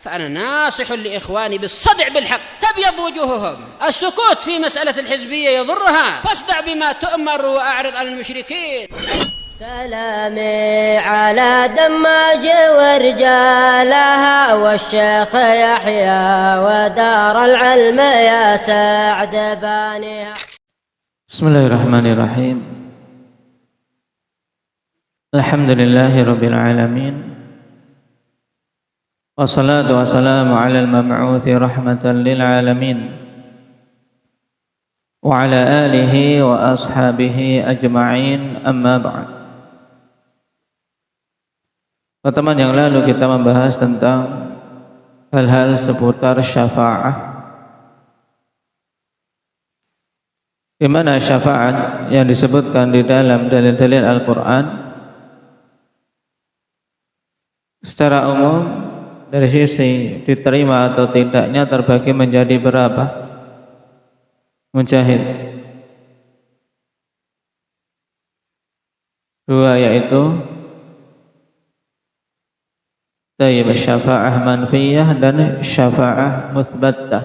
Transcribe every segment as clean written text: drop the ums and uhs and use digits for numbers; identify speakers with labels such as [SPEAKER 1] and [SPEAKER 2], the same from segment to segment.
[SPEAKER 1] فأنا ناصح لإخواني بالصدع بالحق تبيض وجوههم. السكوت في مسألة الحزبية يضرها، فاصدع بما تؤمر وأعرض عن المشركين.
[SPEAKER 2] سلامي على دماج ورجالها والشيخ يحيى ودار العلم يا سعد بانيها.
[SPEAKER 3] بسم الله الرحمن الرحيم. الحمد لله رب العالمين، والصلاة والسلام على المبعوث رحمة للعالمين وعلى آله وأصحابه أجمعين. أما بعد. Pertemuan yang lalu kita membahas tentang hal-hal seputar syafa'ah, di mana syafaat yang disebutkan di dalam dalil-dalil Al-Quran secara umum dari sisi diterima atau tidaknya terbagi menjadi berapa? Mujahid? Dua, yaitu syafa'ah manfiyah dan syafa'ah musbattah.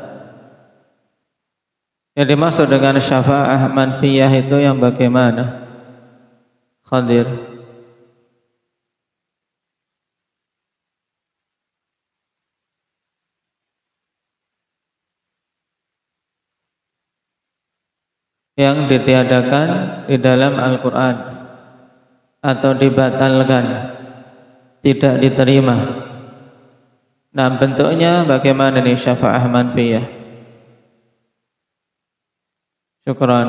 [SPEAKER 3] Yang dimaksud dengan syafa'ah manfiyah itu yang bagaimana? Khadir. Yang ditiadakan di dalam Al-Quran atau dibatalkan, tidak diterima. Nah, bentuknya bagaimana nih syafa'ah manfiyah? Syukran.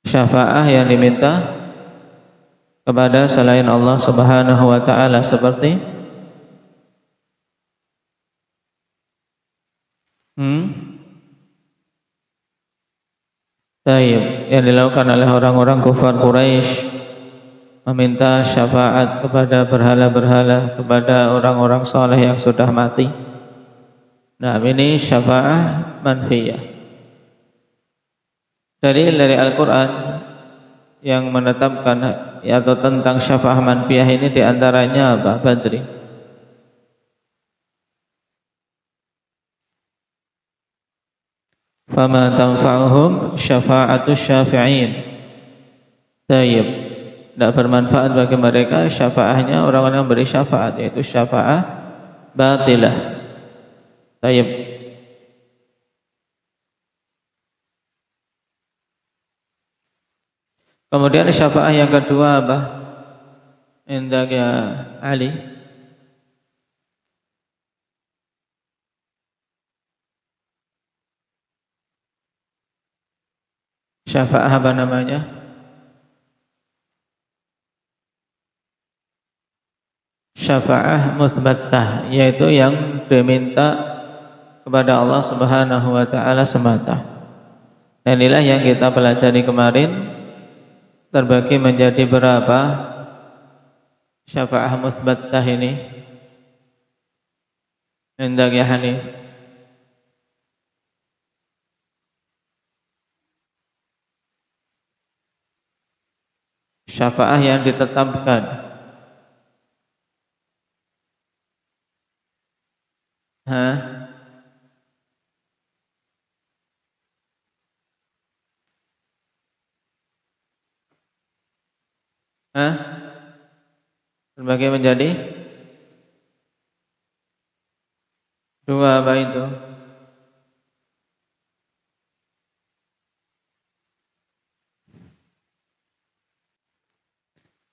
[SPEAKER 3] Syafa'ah yang diminta kepada selain Allah Subhanahu wa ta'ala seperti yang dilakukan oleh orang-orang kufar Quraisy, meminta syafaat kepada berhala-berhala, kepada orang-orang saleh yang sudah mati. Nah, ini syafa'ah manfiyah. Dari Al-Quran yang menetapkan atau tentang syafa'ah manfiyah ini diantaranya apa? Badri. Fama tanfa'uhum syafa'atus syafi'in. Tayyib. Tidak bermanfaat bagi mereka syafaahnya orang-orang yang beri syafaat, yaitu syafa'ah batilah. Tayyib. Kemudian syafa'ah yang kedua apa? Indak ya Ali. Syafa'ah apa namanya? Syafa'ah musbattah, yaitu yang diminta kepada Allah Subhanahu wa ta'ala semata. Dan inilah yang kita pelajari kemarin, terbagi menjadi berapa syafa'ah musbattah ini? Indak ya Hanif. Syafa'ah yang ditetapkan. Terbagi menjadi dua, apa itu?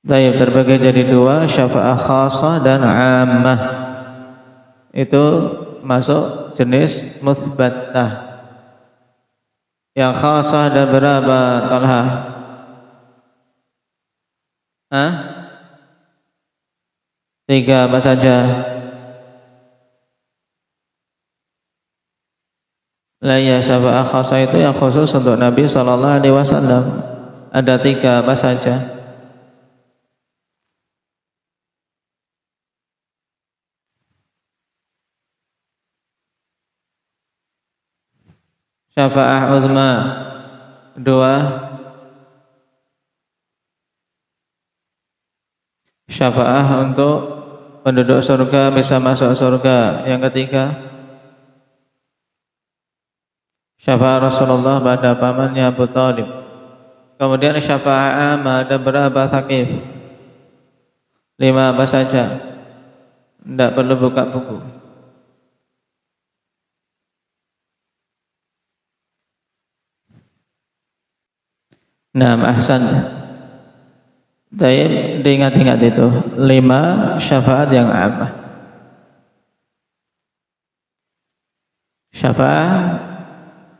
[SPEAKER 3] Baik, terbagi jadi dua, syafa'ah khasah dan 'ammah. Itu masuk jenis musbattah. Yang khasah ada berapa, Talha? Tiga, apa saja? La ya, syafa'ah khasah itu yang khusus untuk Nabi sallallahu alaihi wasallam. Ada tiga, apa saja? Syafa'ah uzma dua, syafa'ah untuk penduduk surga bisa masuk surga. Yang ketiga, syafaat Rasulullah pada pamannya Abu Thalib. Kemudian syafaat amma, ada berapa Thaqif? 5 apa saja? Tidak perlu buka buku. Nah, ahsan. Diingat-ingat itu 5 syafaat yang ammah. Syafaat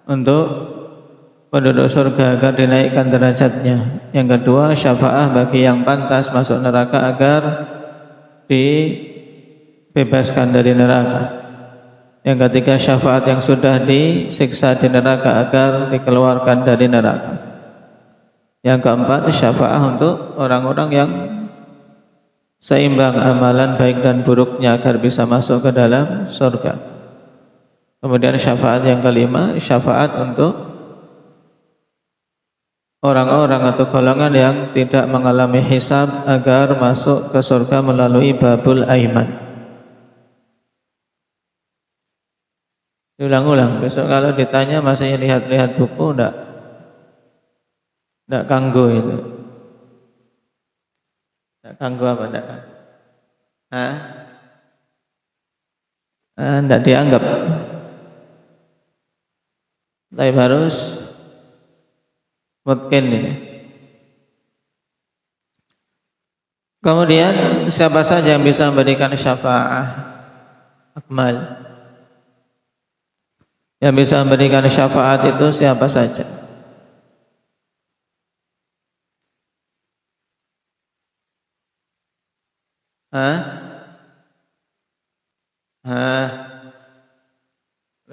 [SPEAKER 3] untuk penduduk surga agar dinaikkan derajatnya. Yang kedua, syafaat bagi yang pantas masuk neraka agar dibebaskan dari neraka. Yang ketiga, syafaat yang sudah disiksa di neraka agar dikeluarkan dari neraka. Yang keempat, syafaat untuk orang-orang yang seimbang amalan baik dan buruknya agar bisa masuk ke dalam surga. Kemudian syafaat yang kelima, syafaat untuk orang-orang atau golongan yang tidak mengalami hisab agar masuk ke surga melalui babul aiman. Diulang-ulang, besok kalau ditanya masih lihat-lihat buku enggak kanggo itu. Enggak kanggo apa enggak? Enggak dianggap. Tapi harus mungkin ini. Kemudian siapa saja yang bisa memberikan syafaat akmal? Yang bisa memberikan syafaat itu siapa saja?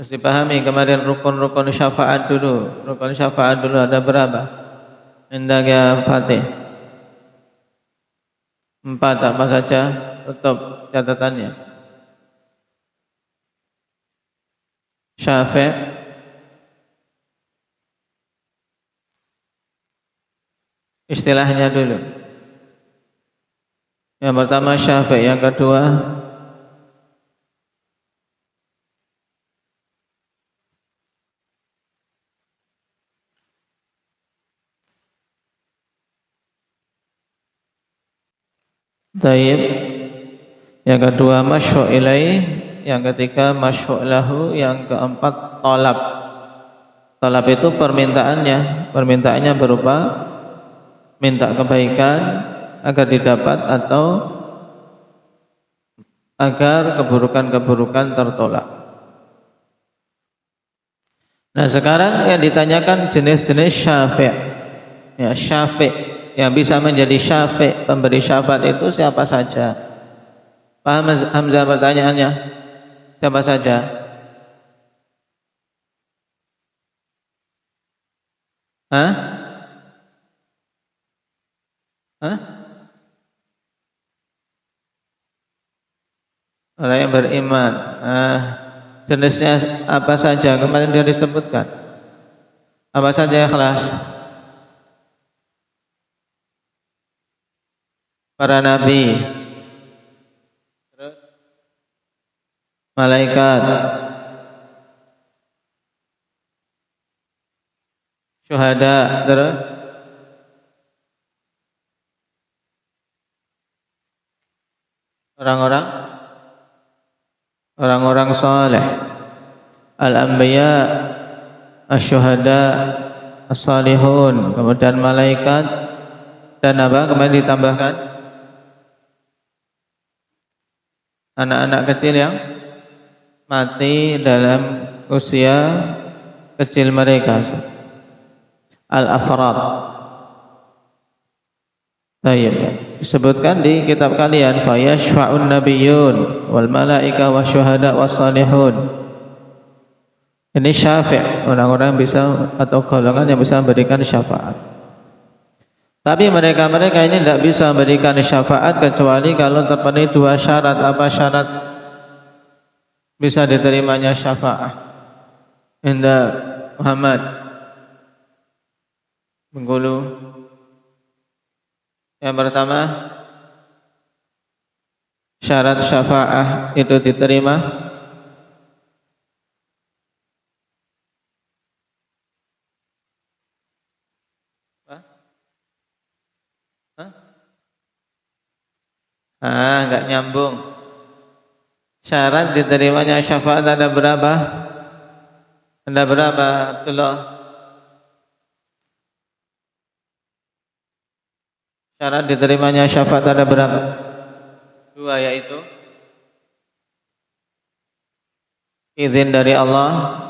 [SPEAKER 3] Harus dipahami kemarin rukun-rukun syafaat dulu. Rukun syafaat dulu ada berapa? Hendak ya Fatih. 4 apa saja? Tutup catatannya. Syafi', istilahnya dulu. Yang pertama syafi', yang kedua taib, yang kedua masyru' ilaih, yang ketiga masyru' lahu, yang keempat talab. Talab itu permintaannya berupa minta kebaikan agar didapat atau agar keburukan-keburukan tertolak. Nah, sekarang yang ditanyakan jenis-jenis syafi'. Ya, syafi' yang bisa menjadi syafi', pemberi syafaat itu siapa saja? Paham Hamzah pertanyaannya? Siapa saja? Orang yang beriman. Jenisnya apa saja? Kemarin dia disebutkan. Apa saja ikhlas? Para nabi, malaikat, syuhada, terus orang-orang saleh, al-anbiya, asy-syuhada, as-salihun, kemudian malaikat, dan apa kemudian ditambahkan anak-anak kecil yang mati dalam usia kecil mereka, al-afrad. Baik, disebutkan di kitab kalian fa yashfa'un nabiyyun wal malaika wasyuhada wassalihun. Ini syafi', orang-orang bisa atau golongan yang bisa memberikan syafaat. Tapi mereka ini tidak bisa memberikan syafaat kecuali kalau terpenuhi 2 syarat. Apa syarat bisa diterimanya syafaat? Indah Muhammad Bengkulu. Yang pertama syarat syafaah itu diterima? Enggak nyambung. Syarat diterimanya syafaat ada berapa? Ada berapa, Abdullah? Syarat diterimanya syafaat ada berapa? 2, yaitu izin dari Allah.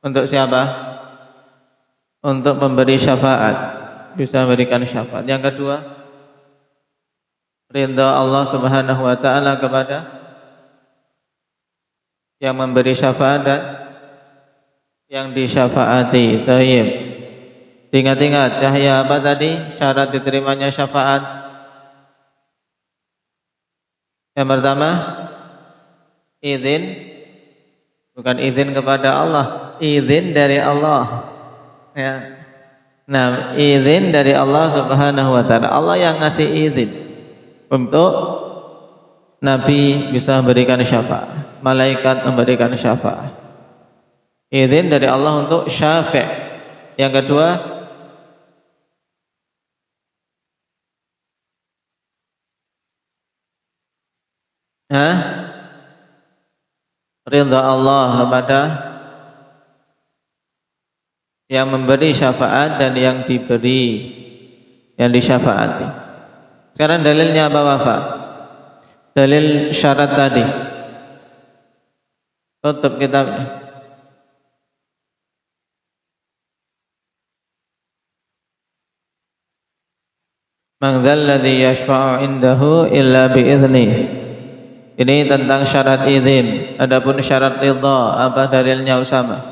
[SPEAKER 3] Untuk siapa? Untuk memberi syafaat, bisa memberikan syafaat. Yang kedua, ridha Allah Subhanahu wa taala kepada yang memberi syafaat dan yang disyafaati. Tayyib. Ingat-ingat cahaya apa tadi syarat diterimanya syafaat? Yang pertama, izin, bukan izin kepada Allah, izin dari Allah. Ya. Nah, izin dari Allah Subhanahu wa taala. Allah yang ngasih izin untuk Nabi bisa memberikan syafaat, malaikat memberikan syafaat. Izin dari Allah untuk syafi'. Yang kedua, ridha Allah kepada yang memberi syafaat dan yang diberi, yang disyafaati. Sekarang dalilnya apa, Wafa? Dalil syarat tadi. Tutup kitabnya. Man dzalladzi yashfa'u 'indahu illa bi'idznih. Ini tentang syarat izin. Adapun syarat ridha, apa dalilnya, Usama?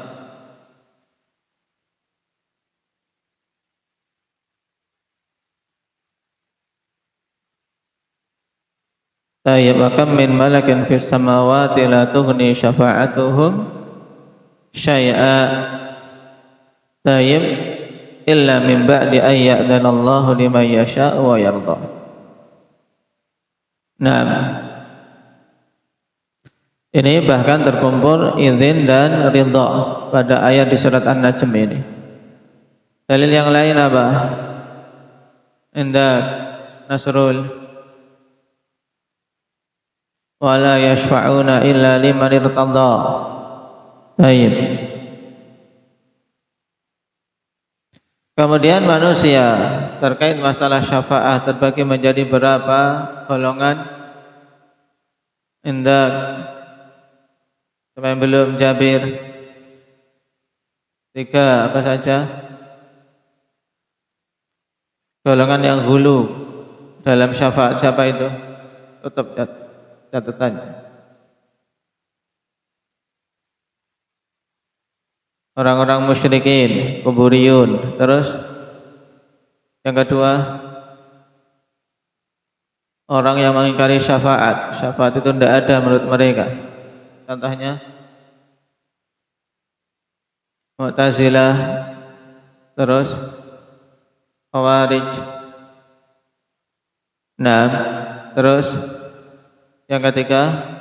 [SPEAKER 3] Tayyib, wa kam min malakin fis samawati la tughni syafa'atuhum syai'a. Tayyib, illa min ba'di an ya'dhanallahu liman yasha'u wa yarda. Nah, ini bahkan terkumpul izin dan ridha pada ayat di surat An-Najm ini. Dalil yang lain apa? Indah Nasrul. Wala yashfa'una illa liman irtadha. Baik. Kemudian manusia terkait masalah syafaat terbagi menjadi berapa golongan? Indah sampai belum Jabir? 3 apa saja? Golongan yang hulu dalam syafaat siapa itu? Tutup catatannya. Orang-orang musyrikin, kuburiyun. Terus yang kedua, orang yang mengingkari syafaat. Syafaat itu tidak ada menurut mereka. Contohnya Mu'tazilah, terus Khawarij. Nah, terus yang ketiga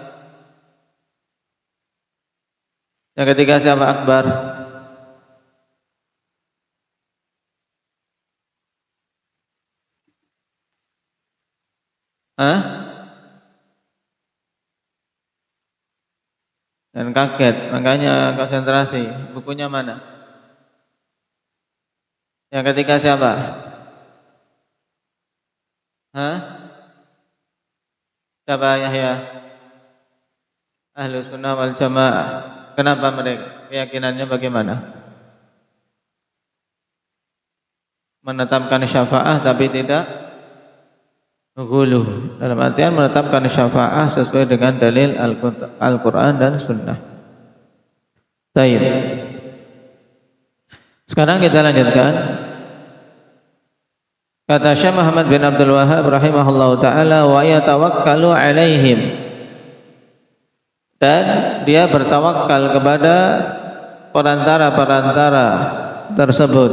[SPEAKER 3] siapa, Akbar? Dan kaget, makanya konsentrasi. Bukunya mana? Yang ketiga siapa? Siapa, Yahya? Ahlus Sunnah wal Jamaah. Kenapa mereka? Keyakinannya bagaimana? Menetapkan syafaat tapi tidak ghulu. Dalam artian menetapkan syafaat sesuai dengan dalil Al-Quran dan Sunnah. Baik. Sekarang kita lanjutkan. Kata Syekh Muhammad bin Abdul Wahhab rahimahullahu ta'ala, wa yatawakkalu alaihim. Dan dia bertawakal kepada perantara-perantara tersebut.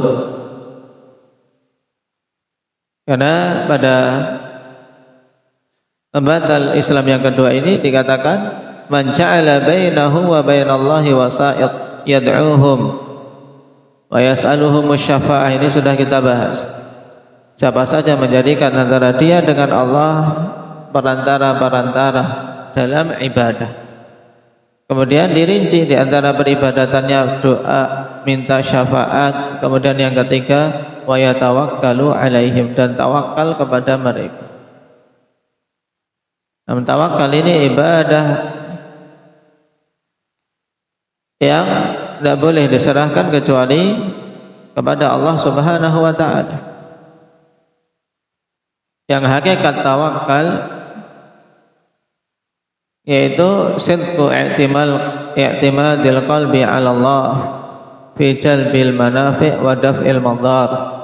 [SPEAKER 3] Karena pada Pembatal Islam yang kedua ini dikatakan man ja'ala bainahu wa bainallahi wasa'id yad'uhum wa yas'aluhum syafa'ah. Ini sudah kita bahas. Siapa saja menjadikan antara dia dengan Allah perantara-perantara dalam ibadah. Kemudian dirinci di antara peribadatannya doa, minta syafaat. Kemudian yang ketiga wa yatawakkalu alaihim, dan tawakal kepada mereka. Nah, tawakal ini ibadah yang tidak boleh diserahkan kecuali kepada Allah Subhanahu wa ta'ala. Yang hakikat tawakal yaitu sidqu i'timadil qalbi 'ala Allah fi jalbil manafi' wa daf'il madar.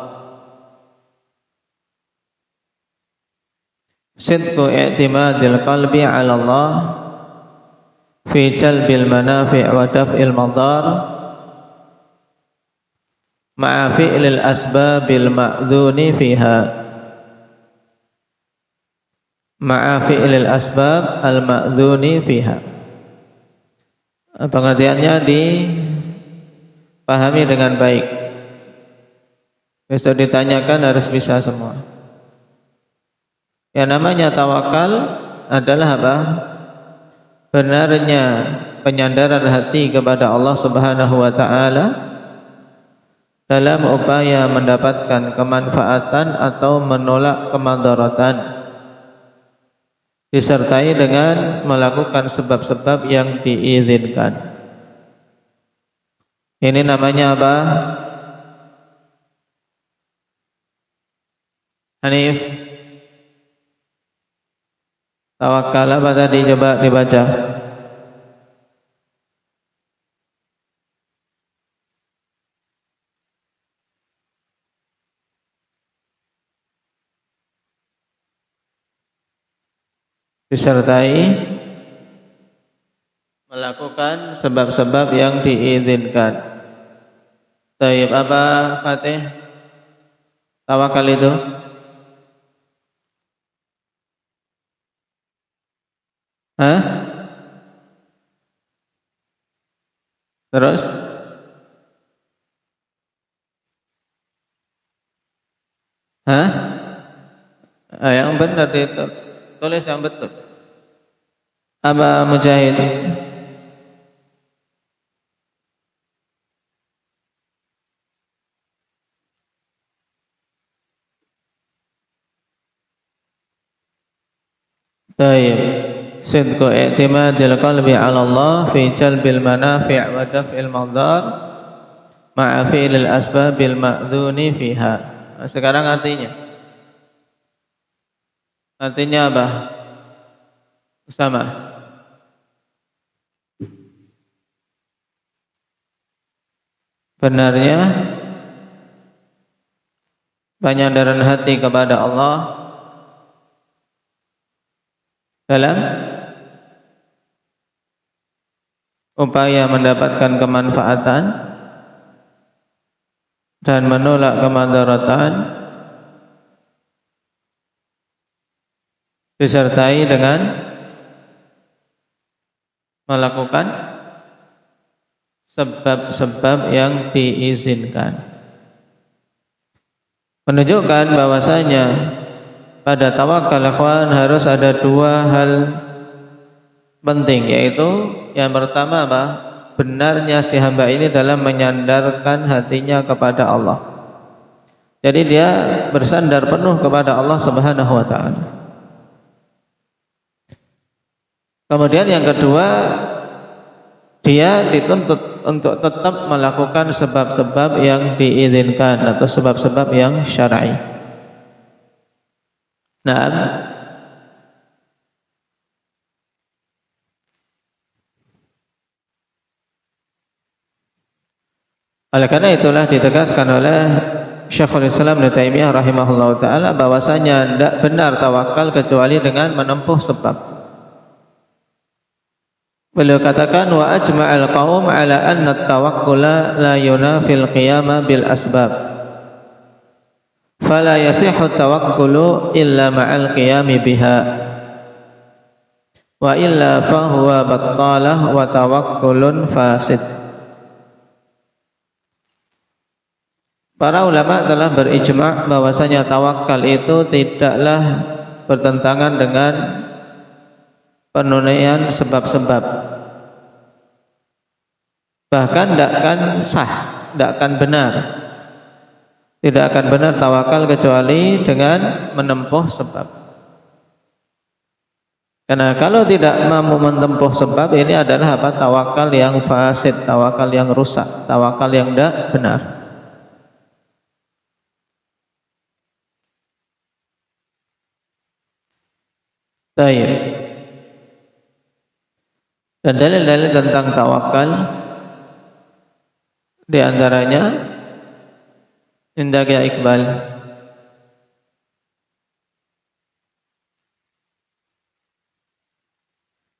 [SPEAKER 3] Sidqu i'timadil qalbi 'ala Allah fi jalbil manafi' wa daf'il madar ma'a fi'lil asbabil ma'dzuni fiha. Ma'a fi'lil asbab al-ma'dzuni fiha. Pengertiannya dipahami dengan baik. Besok ditanyakan harus bisa semua. Yang namanya tawakal adalah apa? Benarnya penyandaran hati kepada Allah Subhanahu wa ta'ala dalam upaya mendapatkan kemanfaatan atau menolak kemudaratan, disertai dengan melakukan sebab-sebab yang diizinkan. Ini namanya apa? Hanif, tawakal apa tadi? Coba dibaca. Disertai melakukan sebab-sebab yang diizinkan. Taib, apa Fatih? Tawakal itu terus yang benar itu, tulis yang betul. Apa Mujahid? Taib, sidqu i'timadil qalbi 'ala Allah fi jalbil manafi' wa daf'il madar ma'a fi'lil asbabil ma'dzuni fiha. Sekarang artinya apa? Sama. Benarnya penyandaran hati kepada Allah dalam upaya mendapatkan kemanfaatan dan menolak kemudaratan, disertai dengan melakukan sebab-sebab yang diizinkan. Menunjukkan bahwasanya pada tawakal ikhwan harus ada dua hal penting, yaitu yang pertama apa? Benarnya si hamba ini dalam menyandarkan hatinya kepada Allah. Jadi dia bersandar penuh kepada Allah Subhanahu wa ta'ala. Kemudian yang kedua, dia dituntut untuk tetap melakukan sebab-sebab yang diizinkan atau sebab-sebab yang syar'i. Nah, oleh karena itulah ditegaskan oleh Syekhul Islam Ibnu Taimiyah rahimahullahu taala bahwasanya tidak benar tawakal kecuali dengan menempuh sebab. Beliau katakan wa ajma'al qaum ala anna at-tawakkula la yunafil qiyama bil asbab. Fala yasihhu at-tawakkulu illa ma'al qiyami biha. wa illa fahuwa battalah wa tawakkulun fasid. Para ulama telah berijma' bahwasanya tawakal itu tidaklah bertentangan dengan penunaian sebab-sebab. Bahkan tidak akan sah, tidak akan benar. Tidak akan benar tawakal kecuali dengan menempuh sebab. Karena kalau tidak mampu menempuh sebab, ini adalah apa? Tawakal yang fasid, tawakal yang rusak, tawakal yang tidak benar. Baik. Dan dalil-dalil tentang tawakal di antaranya Indah ya Iqbal,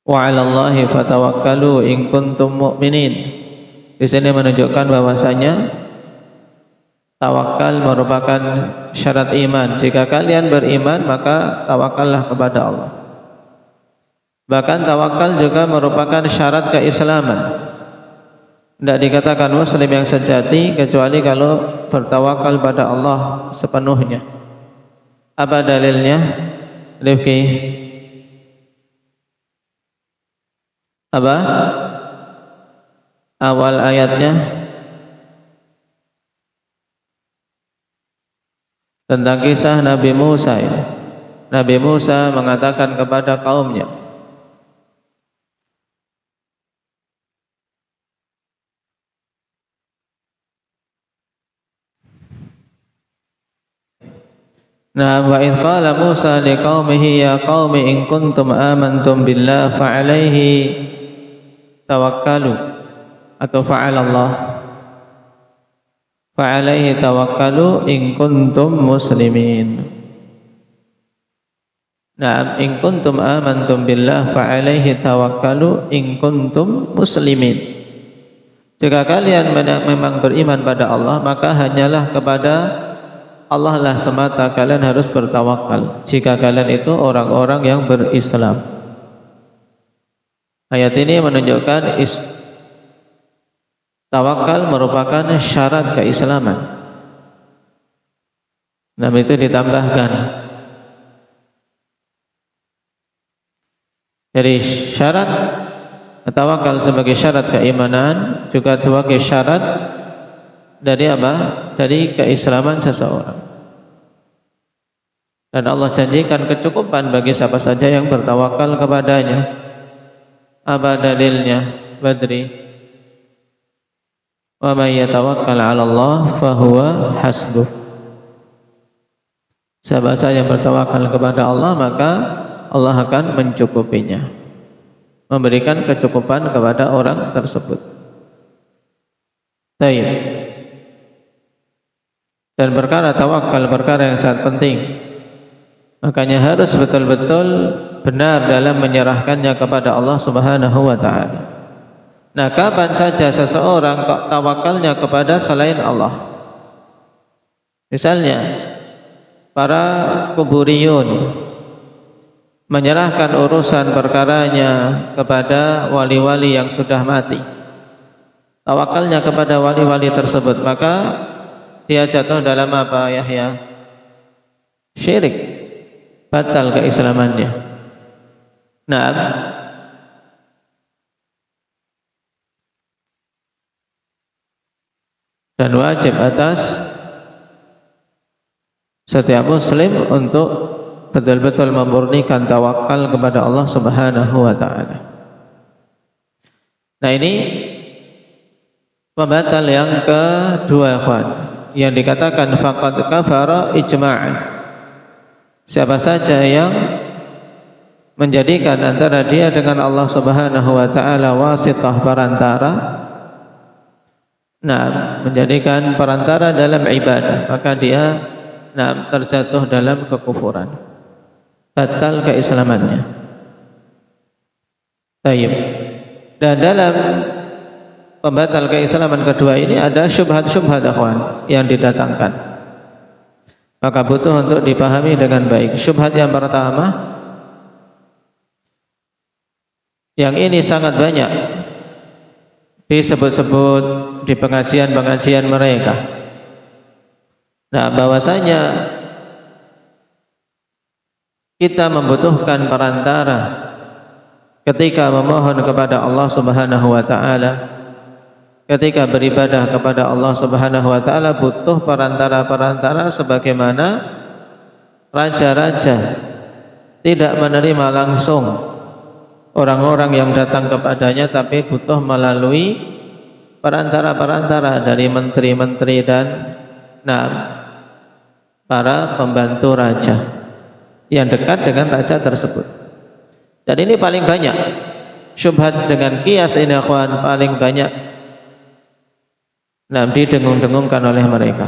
[SPEAKER 3] wa 'alallahi fatawakkalu in kuntum mu'minin. Di sini menunjukkan bahwasanya tawakal merupakan syarat iman. Jika kalian beriman, maka tawakallah kepada Allah. Bahkan tawakal juga merupakan syarat keislaman. Tidak dikatakan muslim yang sejati kecuali kalau bertawakal pada Allah sepenuhnya. Apa dalilnya? Rifki? Apa? Awal ayatnya tentang kisah Nabi Musa. Nabi Musa mengatakan kepada kaumnya, nah, wa idh qala Musa liqaumihi ya qaumi in kuntum amantum billah fa alaihi tawakkalu atau fa'ala Allah fa alaihi tawakkalu in kuntum muslimin. Nah, in kuntum amantum billah fa alaihi tawakkalu in kuntum muslimin. Jika kalian memang beriman pada Allah, maka hanyalah kepada Allah lah semata kalian harus bertawakal jika kalian itu orang-orang yang berislam. Ayat ini menunjukkan tawakal merupakan syarat keislaman. Namun itu ditambahkan. Jadi syarat tawakal sebagai syarat keimanan juga sebagai syarat dari apa? Dari keislaman seseorang. Dan Allah janjikan kecukupan bagi siapa saja yang bertawakal kepadanya. Apa dalilnya? Badri. Wa may yatawakkal 'ala Allah fahuwa hasbuh. Siapa saja yang bertawakal kepada Allah, maka Allah akan mencukupinya, memberikan kecukupan kepada orang tersebut. Baik. Dan perkara tawakal perkara yang sangat penting. Makanya harus betul-betul benar dalam menyerahkannya kepada Allah Subhanahu wa taala. Nah, kapan saja seseorang kok tawakalnya kepada selain Allah? Misalnya para kuburiyun menyerahkan urusan perkaranya kepada wali-wali yang sudah mati. Tawakalnya kepada wali-wali tersebut, maka dia jatuh dalam apa, Yahya? Syirik, batal keislamannya. Nah, dan wajib atas setiap muslim untuk betul-betul memurnikan tawakal kepada Allah Subhanahu wa taala. Nah, ini pembatal yang kedua, ikhwan, yang dikatakan faqad kafara ijma'an. Siapa saja yang menjadikan antara dia dengan Allah Subhanahu wa taala wasithah, perantara, nah, menjadikan perantara dalam ibadah, maka dia terjatuh dalam kekufuran, batal keislamannya. Baik. Dan dalam pembatal keislaman kedua ini ada syubhat-syubhat, akhwan, yang didatangkan. Maka butuh untuk dipahami dengan baik. Syubhat yang pertama, Yang ini sangat banyak disebut-sebut di pengajian-pengajian mereka. Nah, bahwasanya kita membutuhkan perantara ketika memohon kepada Allah Subhanahu wa taala, ketika beribadah kepada Allah Subhanahu wa taala butuh perantara-perantara sebagaimana raja-raja tidak menerima langsung orang-orang yang datang kepadanya, tapi butuh melalui perantara-perantara dari menteri-menteri dan para pembantu raja yang dekat dengan raja tersebut. Dan ini paling banyak syubhat dengan kias ini, akhwan, paling banyak didengung-dengungkan oleh mereka.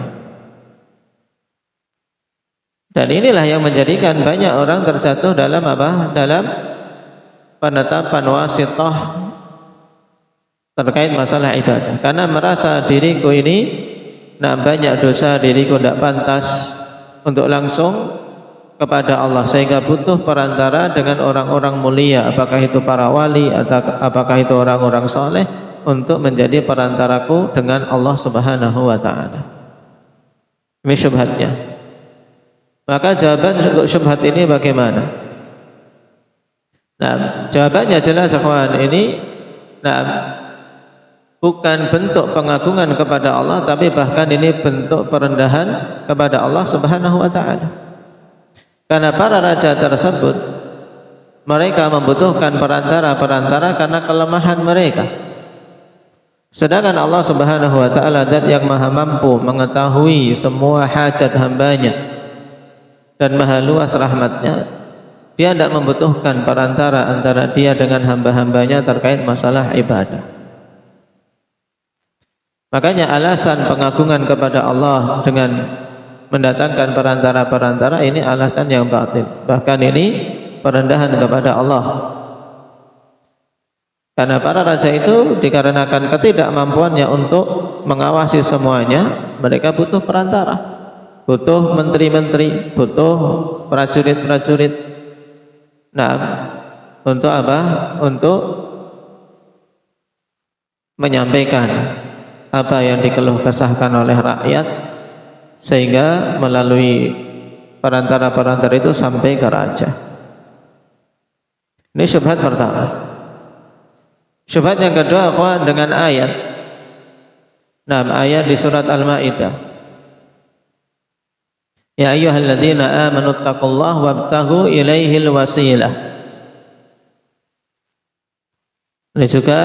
[SPEAKER 3] Dan inilah yang menjadikan banyak orang terjatuh dalam apa? Dalam penetapan wasithah terkait masalah ibadah, karena merasa diriku ini banyak dosa, diriku tidak pantas untuk langsung kepada Allah, sehingga butuh perantara dengan orang-orang mulia, apakah itu para wali atau apakah itu orang-orang soleh, untuk menjadi perantaraku dengan Allah Subhanahu wa ta'ala. Ini syubhatnya. Maka jawaban untuk syubhat ini bagaimana? Jawabannya jelas, akhwan, ini bukan bentuk pengagungan kepada Allah, tapi bahkan ini bentuk perendahan kepada Allah Subhanahu wa ta'ala. Karena para raja tersebut, mereka membutuhkan perantara-perantara karena kelemahan mereka. Sedangkan Allah Subhanahu wa ta'ala zat yang maha mampu mengetahui semua hajat hambanya dan maha luas rahmatnya. Dia tidak membutuhkan perantara antara dia dengan hamba-hambanya terkait masalah ibadah. Makanya alasan pengagungan kepada Allah dengan mendatangkan perantara-perantara ini alasan yang batil. Bahkan ini perendahan kepada Allah. Karena para raja itu dikarenakan ketidakmampuannya untuk mengawasi semuanya, mereka butuh perantara, butuh menteri-menteri, butuh prajurit-prajurit. Untuk apa? Untuk menyampaikan apa yang dikeluh kesahkan oleh rakyat, sehingga melalui perantara-perantara itu sampai ke raja. Ini syubhat pertama. Syubhat yang kedua, akhwan, dengan ayat. Ayat di surat Al-Maidah. Ya ayyuhalladzina amanu taqullaha wabtaghu ilaihil wasilah. Ini juga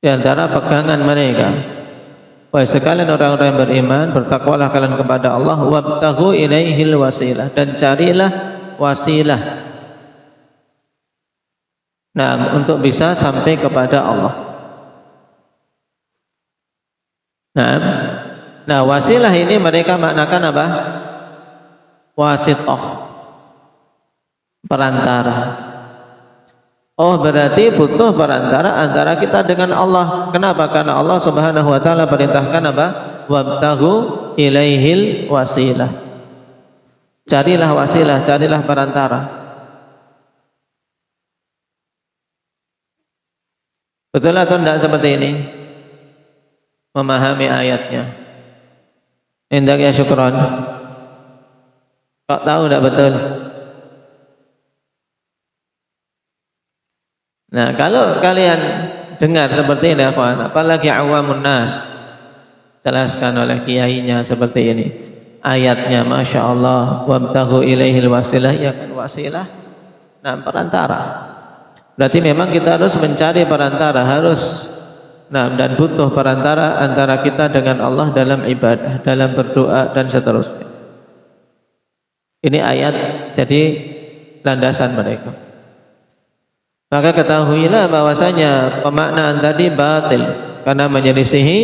[SPEAKER 3] di antara pegangan mereka. Wahai sekalian orang-orang yang beriman, bertakwalah kalian kepada Allah, wabtaghu ilaihil wasilah, dan carilah wasilah. Untuk bisa sampai kepada Allah. Wasilah ini mereka maknakan apa? Wasithah, perantara. Oh, berarti butuh perantara antara kita dengan Allah. Kenapa? Karena Allah Subhanahu wa ta'ala perintahkan apa? Wabtaghu ilaihil wasilah. Carilah wasilah, carilah perantara. Betul atau tidak seperti ini? Memahami ayatnya. Indah ya, syukron. Kok tahu tidak betul? Kalau kalian dengar seperti ini, apalagi awamun nas, jelaskan oleh kiainya seperti ini. Ayatnya, Masya Allah, wabtaghu ilaihil wasilah, ya kan wasilah, perantara. Berarti memang kita harus mencari perantara, harus dan butuh perantara antara kita dengan Allah dalam ibadah, dalam berdoa dan seterusnya. Ini ayat jadi landasan mereka. Maka ketahuilah bahwasanya pemaknaan tadi batil karena menyelisihi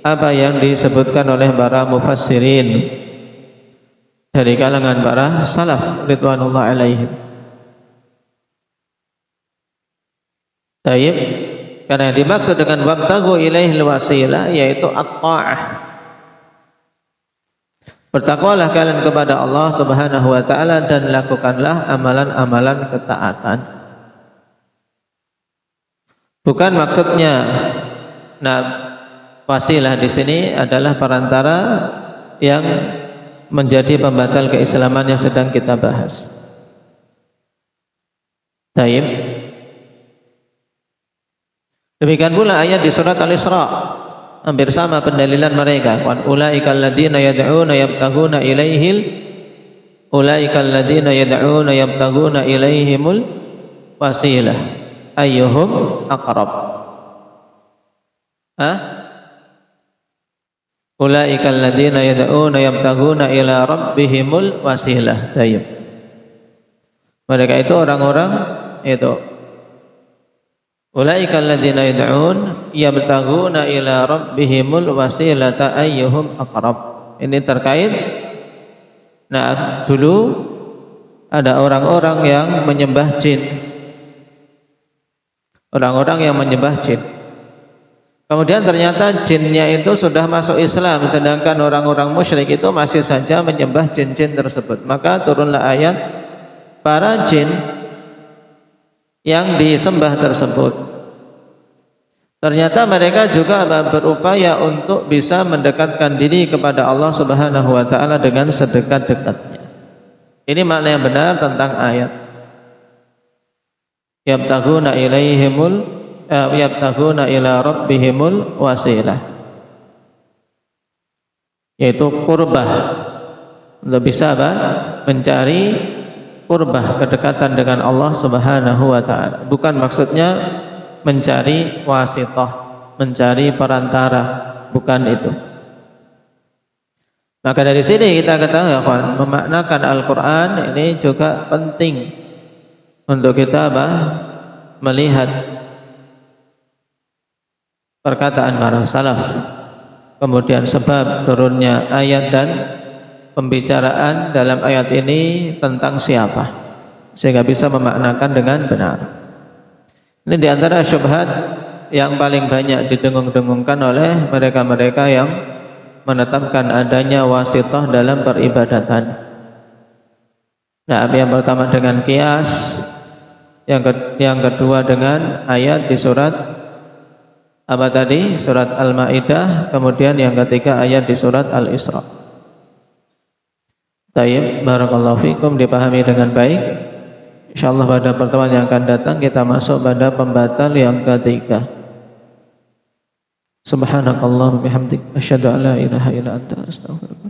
[SPEAKER 3] apa yang disebutkan oleh para mufassirin dari kalangan para salaf ridwanullah alaihim. Baik, karena yang dimaksud dengan wabtaghu ilaihil wasilah yaitu at-ta'ah. Bertakwalah kalian kepada Allah Subhanahu wa ta'ala dan lakukanlah amalan-amalan ketaatan. Bukan maksudnya, nah, wasilah di sini adalah perantara yang menjadi pembatal keislaman yang sedang kita bahas. Baik. Demikian pula ayat di surat Al-Isra, hampir sama pendalilan mereka. Wa ulaikal ladzina yad'una yabtaghuna ilaihil ulaikal ladzina yad'una yabtaghuna ilaihimul wasilah ayyuhum aqrab. Ulaikal ladzina yad'una yabtaghuna ila rabbihimul wasilah. Baik. Mereka itu orang-orang itu ulaikal ladzina yad'un yabtaghuna ila rabbihimul wasilata ayyuhum aqrab. Ini terkait, nah, dulu ada orang-orang yang menyembah jin. Orang-orang yang menyembah jin. Kemudian ternyata jinnya itu sudah masuk Islam, sedangkan orang-orang musyrik itu masih saja menyembah jin-jin tersebut. Maka turunlah ayat, para jin yang disembah tersebut ternyata mereka juga berupaya untuk bisa mendekatkan diri kepada Allah Subhanahu wa taala dengan sedekat-dekatnya. Ini makna yang benar tentang ayat yabtaghuna ila rabbihimul wasilah, yaitu qurbah, untuk bisa mencari qurbah, kedekatan dengan Allah Subhanahu wa taala. Bukan maksudnya mencari wasithah, mencari perantara, bukan itu. Maka dari sini kita ketahui, memaknakan Al-Qur'an ini juga penting untuk kita melihat perkataan para salaf, kemudian sebab turunnya ayat dan pembicaraan dalam ayat ini tentang siapa, sehingga bisa memaknakan dengan benar. Ini diantara syubhat yang paling banyak didengung-dengungkan oleh mereka-mereka yang menetapkan adanya wasithah dalam peribadatan. Nah, yang pertama dengan qiyas, yang kedua dengan ayat di surat apa tadi? Surat Al-Maidah, kemudian yang ketiga ayat di surat Al-Isra. Baik, barakallahu fikum, dipahami dengan baik. Insyaallah pada pertemuan yang akan datang kita masuk pada pembatal yang ketiga. Subhanakallahumma bihamdik asyhadu an la ilaha illa anta astaghfiruka